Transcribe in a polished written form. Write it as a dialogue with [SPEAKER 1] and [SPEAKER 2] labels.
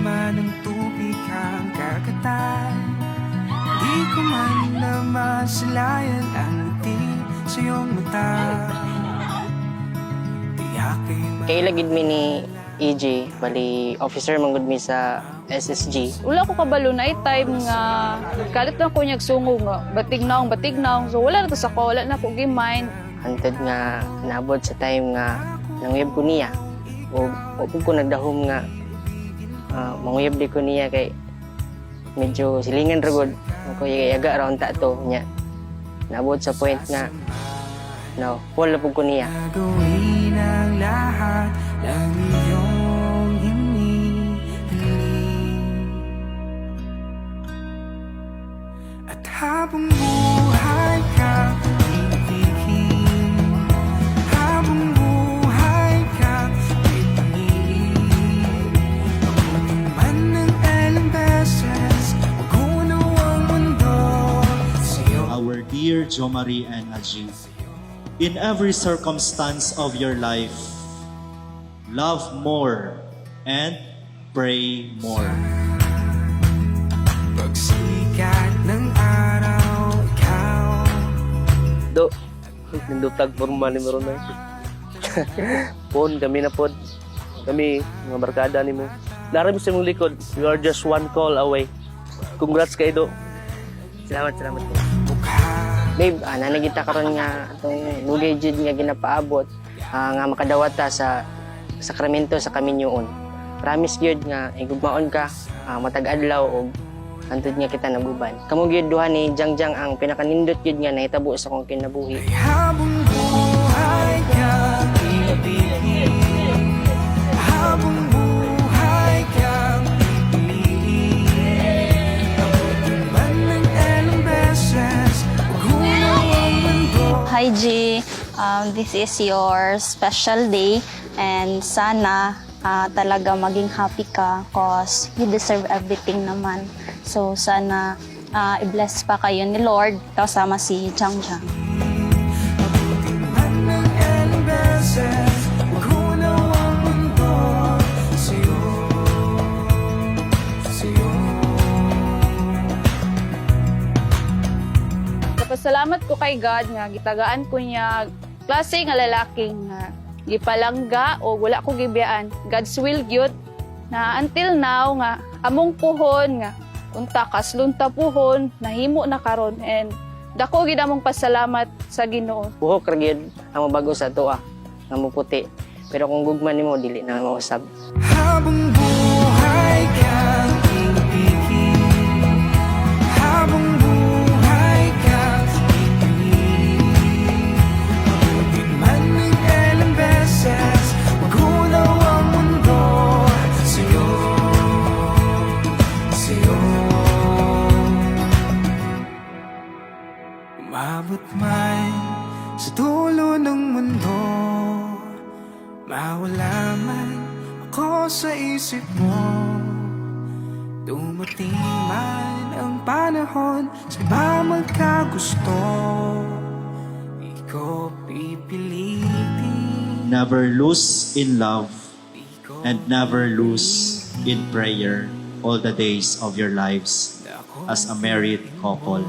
[SPEAKER 1] man ng tubig ang karagatan, di ko man na masalayan ang ngiti sa iyong mata.
[SPEAKER 2] Kay lagid mi ni EJ, bali officer manggod mi sa SSG.
[SPEAKER 3] Wala ko kabalo na time nga kalit na ko niyag sungo nga batignaw. So wala na to sa ko, wala na ko gi-mind.
[SPEAKER 2] Hantod nga naabot sa time nga nanguyab ko niya. O ko nagdahom nga manguyab di ko niya kay medyo silingan ragod. Ako yaga around ta to niya. Naabot sa point nga no, wala po ko niya.
[SPEAKER 1] Gawin ang lahat ng iyong hinihiling. At habang buhay ka, ibigin. Habang buhay ka, ipangilin. Mabuting man ng ilang beses, magunaw ang mundo sa'yo.
[SPEAKER 4] Our dear Jo Marie and Ajit, in every circumstance of your life, love more and pray more.
[SPEAKER 1] Pagsikat ng araw, ikaw
[SPEAKER 5] Do, nindutag formal ni Maron na. Pon, kami na pod. Kami, mga barkada ni mo. Laram sa mong likod, you are just one call away. Congrats kay Do.
[SPEAKER 2] Salamat po. Babe, nanagita karon nga itong lugay jud nga ginapaabot nga makadawata sa sakramento sa Kaminyoon. Promise gyud nga igugmaon ka matag adlaw og antud nga kita naguban. Kamo gyud duha ni Jangjang ang pinakanindot gyud nga nahitabo sa akong kinabuhi.
[SPEAKER 1] habang buhay ka, ibigin. Habang buhay ka, pipiliin. Abutin man ng ilang beses, magunaw ang mundo.
[SPEAKER 6] Hi G, this is your special day and sana talaga maging happy ka cause you deserve everything naman. So sana i-bless pa kayo ni Lord kasama si Jangjang.
[SPEAKER 1] Abutin man ng ilang beses, magunaw ang mundo sa'yo, sa'yo.
[SPEAKER 3] Napasalamat ko kay God nga gitagaan ko niya klase nga lalaking gipalangga o wala ko gibiyaan. God's will gyud na until now nga among puhon nga unta kaslunta puhon nahimo na karon and dako gid among pasalamat sa Ginoo.
[SPEAKER 2] Buhok ra gyud ang mabago sa tuwa nga muputi. Pero kung gugma nimo dili na mausab.
[SPEAKER 1] Habang buhay ka, ibigin. Habang buhay ka, ipiliin. Abutin man ng ilang beses, magunaw ang mundo sa'yo, sa'yo. Umabot man sa dulo ng mundo, mawala man ako sa isip mo. Dumating man ang panahon sa iba magkagusto, di ko pipilitin.
[SPEAKER 4] Never lose in love and never lose in prayer all the days of your lives as a married couple.